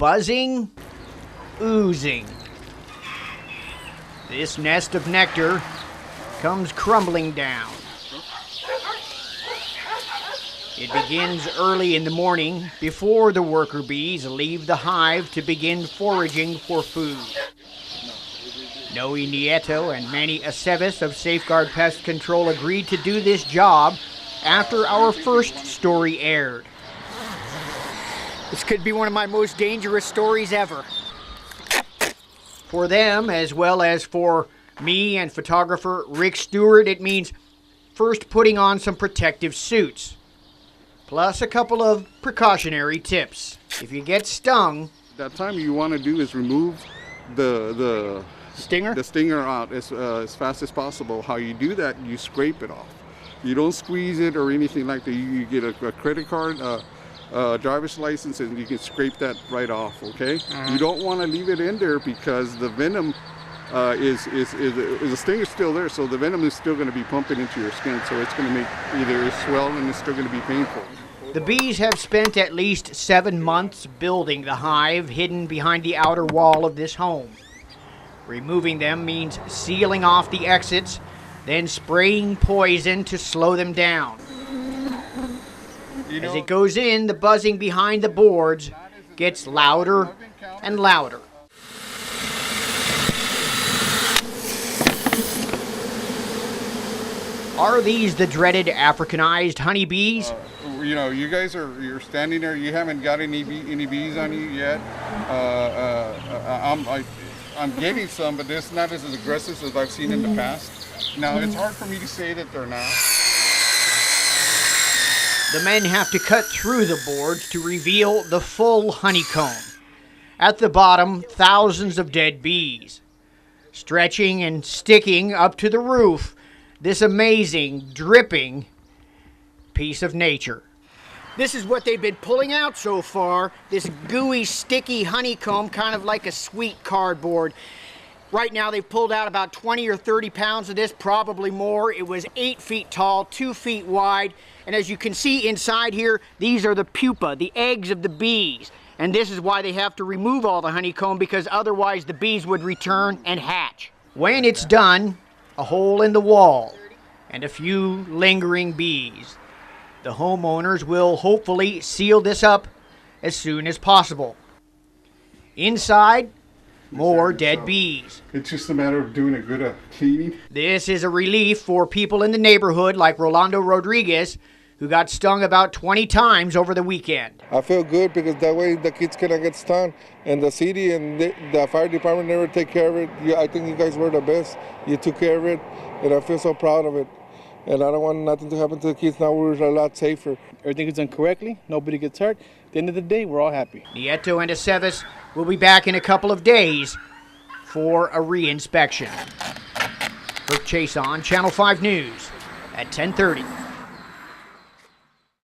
buzzing, oozing. This nest of nectar comes crumbling down. It begins early in the morning before the worker bees leave the hive to begin foraging for food. Noe Nieto and Manny Aceves of Safeguard Pest Control agreed to do this job after our first story aired. This could be one of my most dangerous stories ever. For them, as well as for me and photographer Rick Stewart, it means first putting on some protective suits, plus a couple of precautionary tips. If you get stung, that time you want to do is remove the stinger out as fast as possible. How you do that, you scrape it off. You don't squeeze it or anything like that. You get a credit card, driver's license, and you can scrape that right off, okay? You don't want to leave it in there because the venom the sting is still there, so the venom is still going to be pumping into your skin, so it's going to make either swell and it's still going to be painful. The bees have spent at least 7 months building the hive hidden behind the outer wall of this home. Removing them means sealing off the exits, then spraying poison to slow them down. As it goes in, the buzzing behind the boards gets louder and louder. Are these the dreaded Africanized honeybees? You guys you're standing there. You haven't got any bees on you yet. I'm getting some, but it's not as aggressive as I've seen in the past. Now it's hard for me to say that they're not. The men have to cut through the boards to reveal the full honeycomb. At the bottom, thousands of dead bees, stretching and sticking up to the roof. This amazing, dripping piece of nature. This is what they've been pulling out so far, this gooey, sticky honeycomb, kind of like a sweet cardboard. Right now they've pulled out about 20 or 30 pounds of this, probably more. It was 8 feet tall, 2 feet wide, and as you can see inside here, these are the pupa, the eggs of the bees. And this is why they have to remove all the honeycomb, because otherwise the bees would return and hatch. When it's done, a hole in the wall, and a few lingering bees. The homeowners will hopefully seal this up as soon as possible. Inside, more dead bees. It's just a matter of doing a good cleaning. This is a relief for people in the neighborhood like Rolando Rodriguez, who got stung about 20 times over the weekend. I feel good because that way the kids cannot get stung, and the city and the fire department never take care of it. I think you guys were the best. You took care of it, and I feel so proud of it. And I don't want nothing to happen to the kids. Now we're a lot safer. Everything is done correctly. Nobody gets hurt. At the end of the day, we're all happy. Nieto and Aceves will be back in a couple of days for a re-inspection. Kirk Chaisson, Channel 5 News at 10:30.